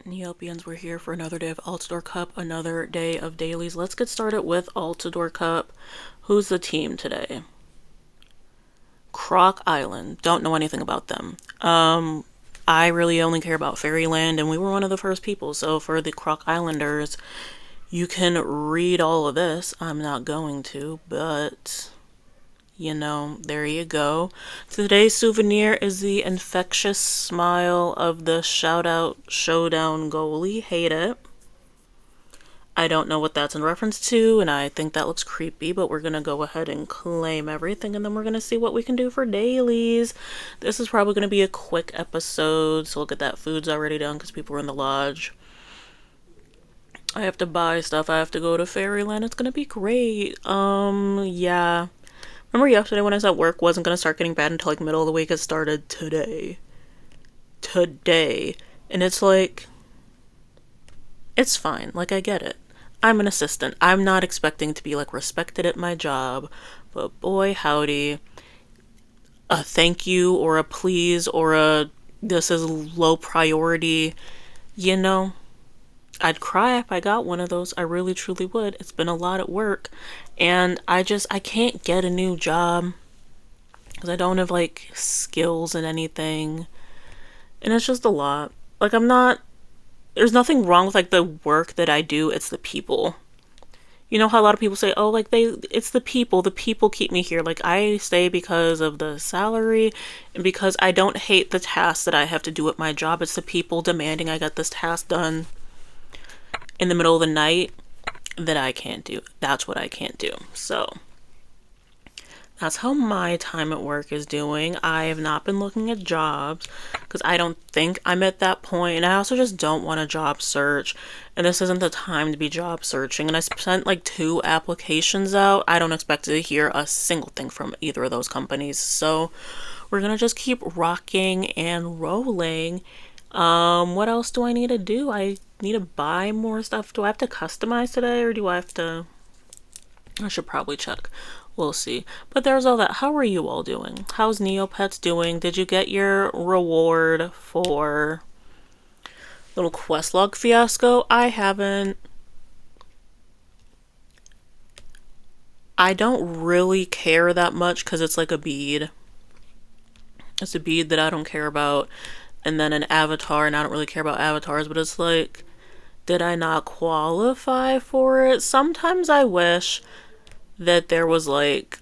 Neopians, we're here for another day of Altador Cup, another day of dailies. Let's get started with Altador Cup. Who's the team today? Croc Island. Don't know anything about them. I really only care about Fairyland, and we were one of the first people. So for the Croc Islanders, you can read all of this. I'm not going to, but there you go. Today's souvenir is the infectious smile of the Shout Out Showdown goalie. Hate it. I don't know what that's in reference to, and I think that looks creepy, but we're going to go ahead and claim everything, and then we're going to see what we can do for dailies. This is probably going to be a quick episode, so look at that. Food's already done because people are in the lodge. I have to buy stuff. I have to go to Fairyland. It's going to be great. Yeah. Remember yesterday when I was at work wasn't going to start getting bad until like middle of the week? It started today. And it's like, it's fine. Like, I get it. I'm an assistant. I'm not expecting to be like respected at my job. But boy, howdy. A thank you or a please or a this is low priority. I'd cry if I got one of those. I really truly would. It's been a lot at work. And I can't get a new job because I don't have like skills in anything. And it's just a lot. Like, there's nothing wrong with like the work that I do. It's the people. You know how a lot of people say, oh, like it's the people keep me here. Like, I stay because of the salary and because I don't hate the tasks that I have to do at my job. It's the people demanding I get this task done in the middle of the night that I can't do. That's what I can't do. So that's how my time at work is doing. I have not been looking at jobs because I don't think I'm at that point, and I also just don't want a job search, and this isn't the time to be job searching. And I sent like 2 applications out. I don't expect to hear a single thing from either of those companies, so we're gonna just keep rocking and rolling. What else do I need to do? I need to buy more stuff. Do I have to customize today, or do I have to? I should probably check. We'll see. But there's all that. How are you all doing? How's Neopets doing? Did you get your reward for little quest log fiasco? I haven't. I don't really care that much because it's like a bead. It's a bead that I don't care about. And then an avatar, and I don't really care about avatars, but it's like, did I not qualify for it? Sometimes I wish that there was like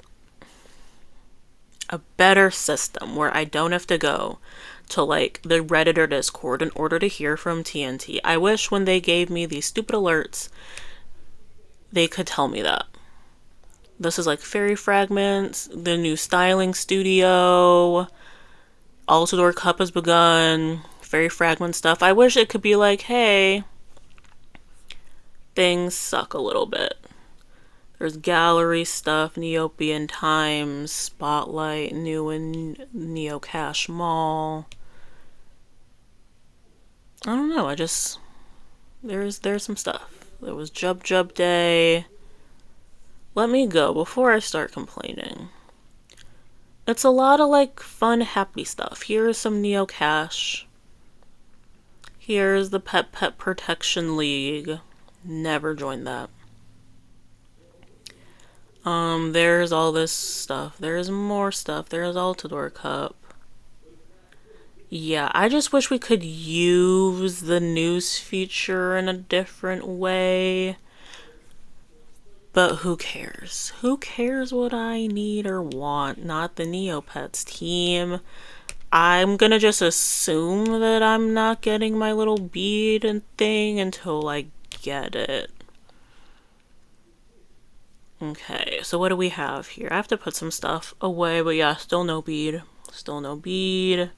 a better system where I don't have to go to like the Reddit or Discord in order to hear from TNT. I wish when they gave me these stupid alerts, they could tell me that. This is like fairy fragments, the new styling studio, Altador Cup has begun, fairy fragment stuff. I wish it could be like, hey, things suck a little bit. There's gallery stuff, Neopian Times, Spotlight, new and Neocash Mall. I don't know, there's some stuff. There was Jub Day. Let me go before I start complaining. It's a lot of like fun, happy stuff. Here's some Neocash. Here's the Pet Protection League. Never joined that. There's all this stuff. There's more stuff. There's Altador Cup. Yeah, I just wish we could use the news feature in a different way. But who cares? Who cares what I need or want? Not the Neopets team. I'm gonna just assume that I'm not getting my little bead and thing until I get it. Okay, so what do we have here? I have to put some stuff away, but yeah, still no bead. Still no bead.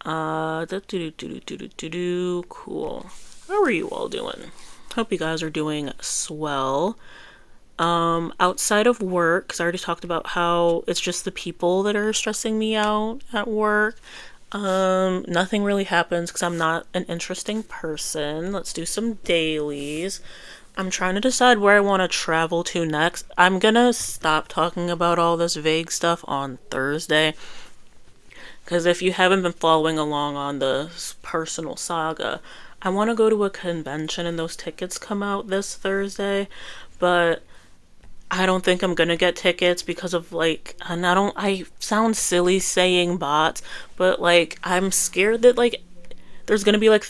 Cool. How are you all doing? Hope you guys are doing swell. Outside of work, because I already talked about how it's just the people that are stressing me out at work. Nothing really happens because I'm not an interesting person. Let's do some dailies. I'm trying to decide where I want to travel to next. I'm gonna stop talking about all this vague stuff on Thursday Because if you haven't been following along on the personal saga, I want to go to a convention and those tickets come out this Thursday, but I don't think I'm gonna get tickets because of like, and I sound silly saying bots, but like, I'm scared that like, there's gonna be like,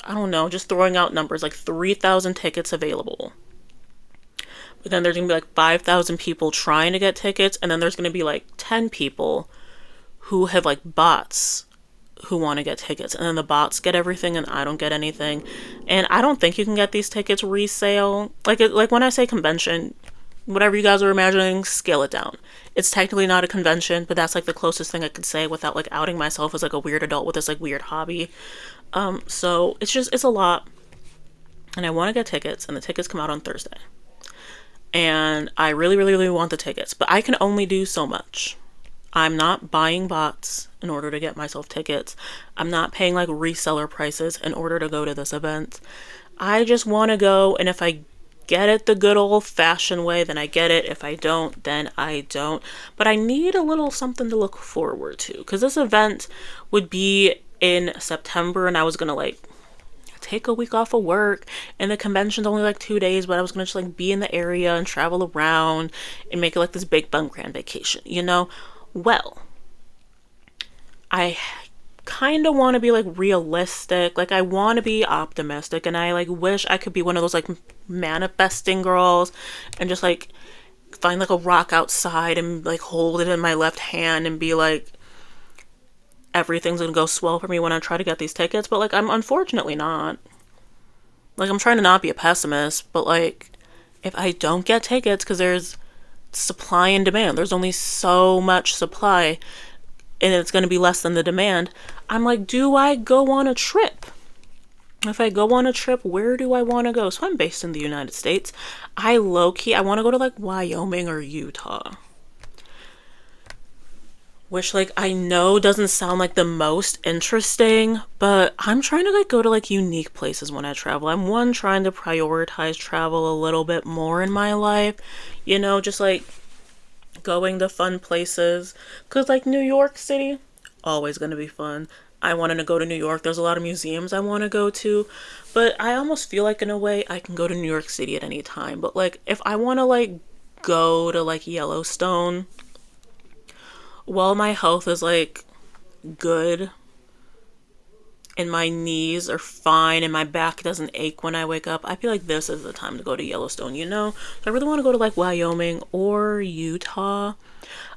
I don't know, just throwing out numbers, like 3,000 tickets available. But then there's gonna be like 5,000 people trying to get tickets, and then there's gonna be like 10 people who have like bots who want to get tickets, and then the bots get everything and I don't get anything. And I don't think you can get these tickets resale. Like when I say convention, whatever you guys are imagining, scale it down. It's technically not a convention, but that's like the closest thing I could say without like outing myself as like a weird adult with this like weird hobby. So it's a lot, and I want to get tickets, and the tickets come out on Thursday. And I really, really, really want the tickets, but I can only do so much. I'm not buying bots in order to get myself tickets. I'm not paying like reseller prices in order to go to this event. I just want to go, and if I get it the good old fashioned way, then I get it. If I don't, then I don't. But I need a little something to look forward to, because this event would be in September, and I was gonna like take a week off of work, and the convention's only like 2 days, but I was gonna just like be in the area and travel around and make it like this big fun grand vacation, you know? Well, I kind of want to be like realistic, like I want to be optimistic, and I like wish I could be one of those like manifesting girls and just like find like a rock outside and like hold it in my left hand and be like, everything's gonna go swell for me when I try to get these tickets. But like, I'm unfortunately not. Like, I'm trying to not be a pessimist, but like, if I don't get tickets, because there's supply and demand, there's only so much supply and it's going to be less than the demand, I'm like, do I go on a trip? If I go on a trip, where do I want to go? So I'm based in the United States. I low-key, I want to go to like Wyoming or Utah, which like I know doesn't sound like the most interesting, but I'm trying to like go to like unique places when I travel. I'm one, trying to prioritize travel a little bit more in my life, you know, just like going to fun places, because like New York City, always going to be fun. I wanted to go to New York. There's a lot of museums I want to go to, but I almost feel like in a way I can go to New York City at any time. But like if I want to like go to like Yellowstone, while my health is like good and my knees are fine and my back doesn't ache when I wake up, I feel like this is the time to go to Yellowstone, you know? So I really want to go to like Wyoming or Utah.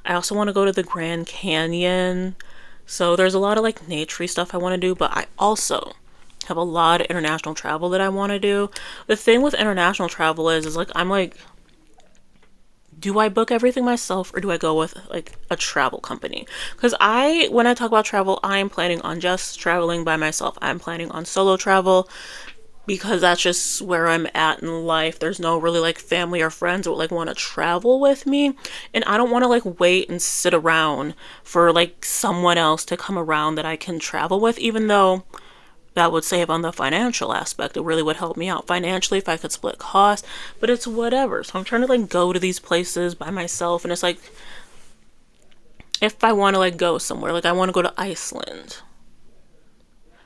I also want to go to the Grand Canyon. So there's a lot of like naturey stuff I want to do, but I also have a lot of international travel that I want to do. The thing with international travel is like I'm like, do I book everything myself or do I go with like a travel company? Because when I talk about travel, I'm planning on just traveling by myself. I'm planning on solo travel because that's just where I'm at in life. There's no really like family or friends that would like want to travel with me. And I don't want to like wait and sit around for like someone else to come around that I can travel with, even though that would save on the financial aspect. It really would help me out financially if I could split costs, but it's whatever. So I'm trying to like go to these places by myself, and it's like, if I want to like go somewhere, like I want to go to Iceland,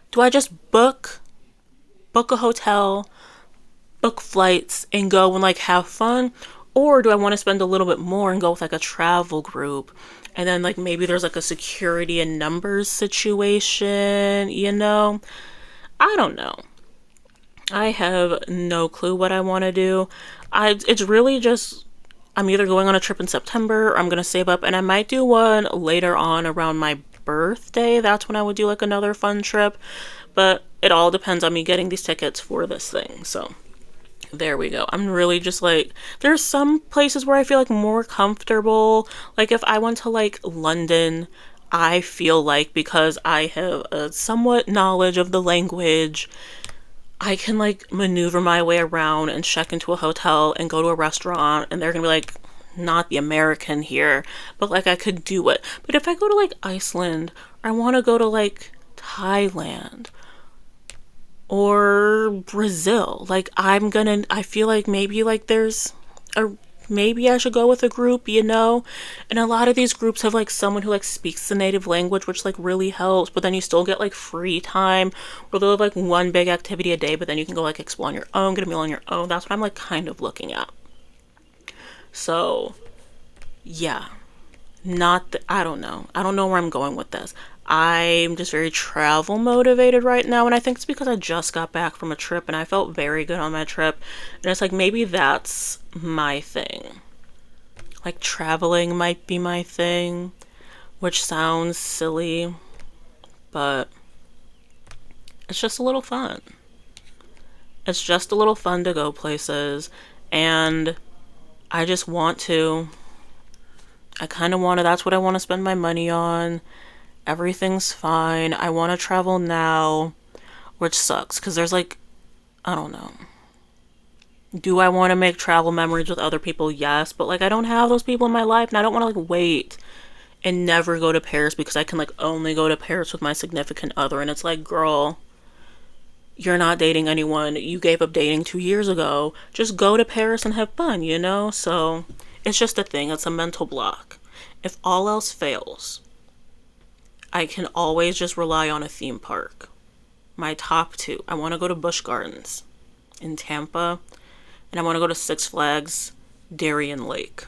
do I just book a hotel, book flights, and go and like have fun? Or do I want to spend a little bit more and go with like a travel group? And then like maybe there's like a security and numbers situation, you know? I don't know. I have no clue what I want to do. It's really just, I'm either going on a trip in September or I'm going to save up, and I might do one later on around my birthday. That's when I would do like another fun trip. But it all depends on me getting these tickets for this thing. So there we go. I'm really just like, there's some places where I feel like more comfortable. Like if I went to like London, I feel like because I have a somewhat knowledge of the language, I can like maneuver my way around and check into a hotel and go to a restaurant, and they're gonna be like, not the American here, but like I could do it. But if I go to like Iceland, or I want to go to like Thailand or Brazil, like I feel like maybe like there's a maybe I should go with a group, you know? And a lot of these groups have like someone who like speaks the native language, which like really helps, but then you still get like free time where they'll have like one big activity a day, but then you can go like explore on your own, get a meal on your own. That's what I'm like kind of looking at. So, yeah, I don't know. I don't know where I'm going with this. I'm just very travel motivated right now, and I think it's because I just got back from a trip and I felt very good on my trip. And it's like maybe that's my thing. Like traveling might be my thing, which sounds silly, but it's just a little fun. It's just a little fun to go places, and I just want to. I kind of want to, that's what I want to spend my money on. Everything's fine. I want to travel now, which sucks because there's like, I don't know. Do I want to make travel memories with other people? Yes, but like I don't have those people in my life, and I don't want to like wait and never go to Paris because I can like only go to Paris with my significant other, and it's like, girl, you're not dating anyone. You gave up dating 2 years ago. Just go to Paris and have fun, you know? So it's just a thing. It's a mental block. If all else fails, I can always just rely on a theme park. My top two. I want to go to Busch Gardens in Tampa, and I want to go to Six Flags Darien Lake.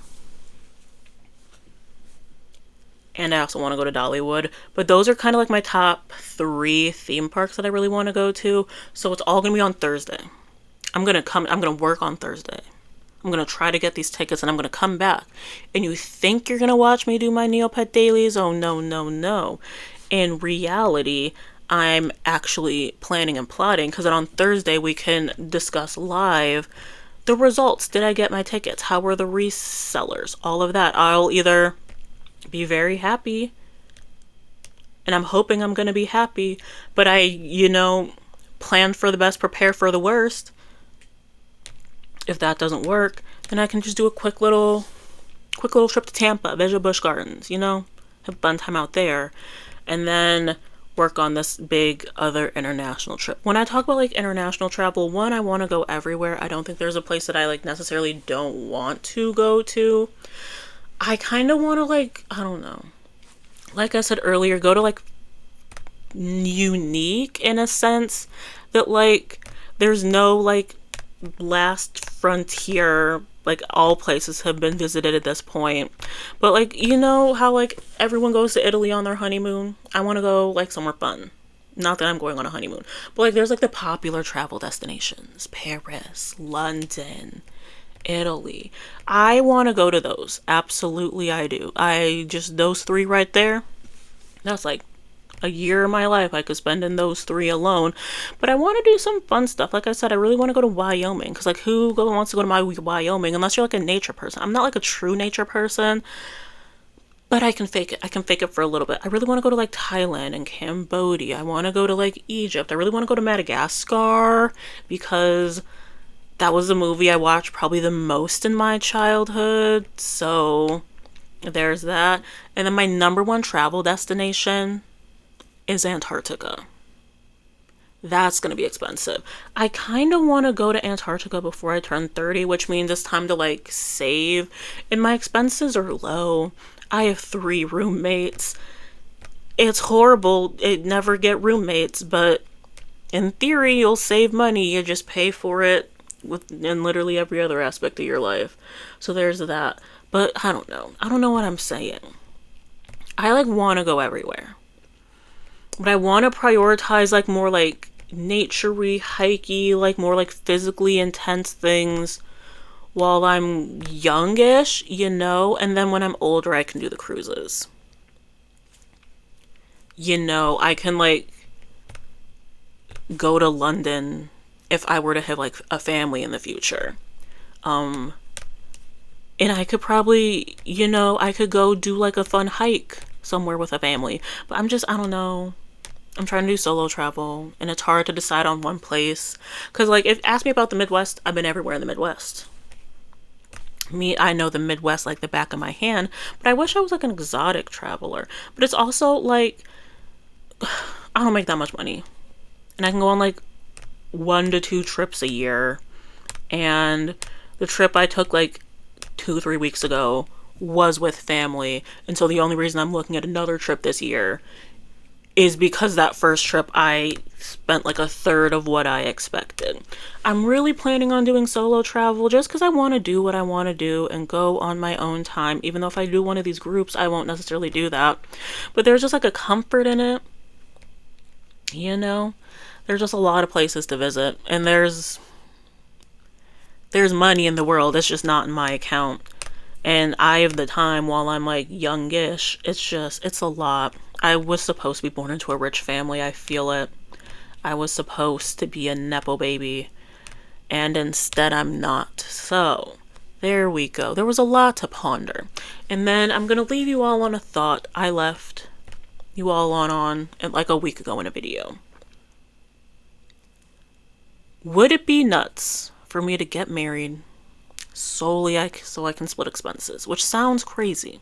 And I also want to go to Dollywood. But those are kind of like my top three theme parks that I really want to go to. So it's all going to be on Thursday. I'm going to work on Thursday. I'm going to try to get these tickets and I'm going to come back. And you think you're going to watch me do my Neopet dailies? Oh, no, no, no. In reality, I'm actually planning and plotting because then on Thursday we can discuss live the results. Did I get my tickets? How were the resellers? All of that. I'll either be very happy, and I'm hoping I'm going to be happy, but I, plan for the best, prepare for the worst. If that doesn't work, then I can just do a quick little trip to Tampa, visit Busch Gardens, have fun time out there, and then work on this big other international trip. When I talk about like international travel, one, I want to go everywhere. I don't think there's a place that I like necessarily don't want to go to. I kind of want to like, I don't know. Like I said earlier, go to like unique in a sense that like there's no like last frontier, like all places have been visited at this point. But like, how like everyone goes to Italy on their honeymoon? I want to go like somewhere fun. Not that I'm going on a honeymoon, but like there's like the popular travel destinations, Paris, London, Italy. I want to go to those. Absolutely I do. Those three right there, that's like a year of my life I could spend in those three alone. But I want to do some fun stuff. Like I said, I really want to go to Wyoming because like who wants to go to my Wyoming unless you're like a nature person? I'm not like a true nature person, but I can fake it. I can fake it for a little bit. I really want to go to like Thailand and Cambodia. I want to go to like Egypt. I really want to go to Madagascar because that was the movie I watched probably the most in my childhood. So there's that. And then my number one travel destination is Antarctica. That's going to be expensive. I kind of want to go to Antarctica before I turn 30, which means it's time to like save. And my expenses are low. I have 3 roommates. It's horrible. It never get roommates, but in theory, you'll save money. You just pay for it in literally every other aspect of your life. So there's that. But I don't know. I don't know what I'm saying. I like want to go everywhere. But I want to prioritize like more like nature-y, hikey, like more like physically intense things while I'm youngish, and then when I'm older I can do the cruises. I can like go to London if I were to have like a family in the future. And I could probably, I could go do like a fun hike somewhere with a family. But I don't know. I'm trying to do solo travel, and it's hard to decide on one place. Because, like, if ask me about the Midwest, I've been everywhere in the Midwest. I know the Midwest like the back of my hand, but I wish I was like an exotic traveler. But it's also like, I don't make that much money. And I can go on like 1 to 2 trips a year. And the trip I took like 2, 3 weeks ago was with family. And so the only reason I'm looking at another trip this year is because that first trip I spent like a third of what I expected. I'm really planning on doing solo travel just because I want to do what I want to do and go on my own time. Even though if I do one of these groups, I won't necessarily do that. But there's just like a comfort in it. You know? There's just a lot of places to visit. And there's money in the world. It's just not in my account. And I have the time while I'm like youngish. It's a lot. I was supposed to be born into a rich family. I feel it. I was supposed to be a Nepo baby. And instead I'm not. So, there we go. There was a lot to ponder. And then I'm going to leave you all on a thought I left you all on like a week ago in a video. Would it be nuts for me to get married solely so I can split expenses? Which sounds crazy.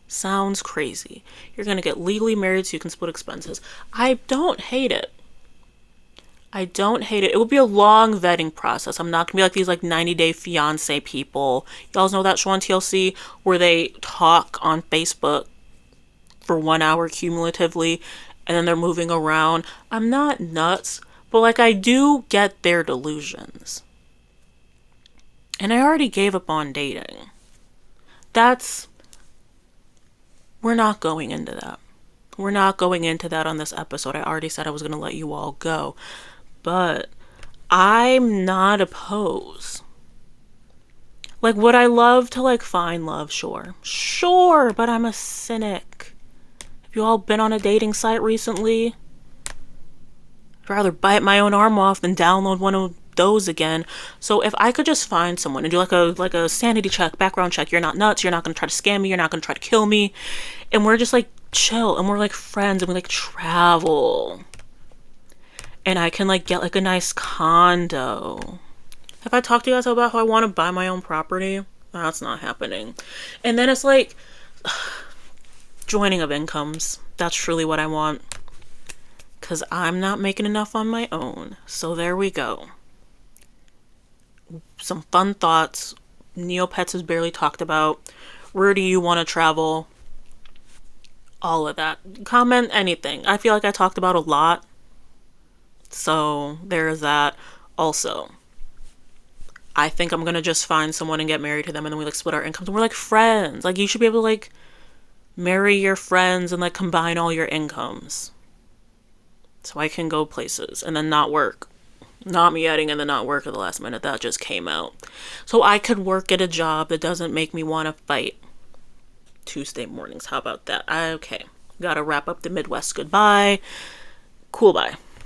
Sounds crazy. You're going to get legally married so you can split expenses. I don't hate it. I don't hate it. It would be a long vetting process. I'm not going to be like these like 90-day fiance people. Y'all know that show on TLC where they talk on Facebook for 1 hour cumulatively and then they're moving around. I'm not nuts, but like I do get their delusions. And I already gave up on dating. We're not going into that. We're not going into that on this episode. I already said I was going to let you all go. But I'm not opposed. Like, would I love to like find love? Sure. Sure, but I'm a cynic. Have you all been on a dating site recently? I'd rather bite my own arm off than download one of those again. So if I could just find someone and do like a sanity check, background check, you're not nuts, you're not going to try to scam me, you're not going to try to kill me, and we're just like chill and we're like friends and we like travel, and I can like get like a nice condo. Have I talked to you guys about how I want to buy my own property? That's not happening. And then it's like joining of incomes. That's truly what I want, because I'm not making enough on my own. So there we go. Some fun thoughts. Neopets is barely talked about. Where do you want to travel? All of that. Comment anything. I feel like I talked about a lot. So there's that. Also, I think I'm going to just find someone and get married to them, and then we like split our incomes and we're like friends. Like, you should be able to like marry your friends and like combine all your incomes. So I can go places and then not work. Not me adding in the not work at the last minute. That just came out. So I could work at a job that doesn't make me want to fight Tuesday mornings. How about that? Okay. Gotta wrap up the Midwest goodbye. Cool, bye.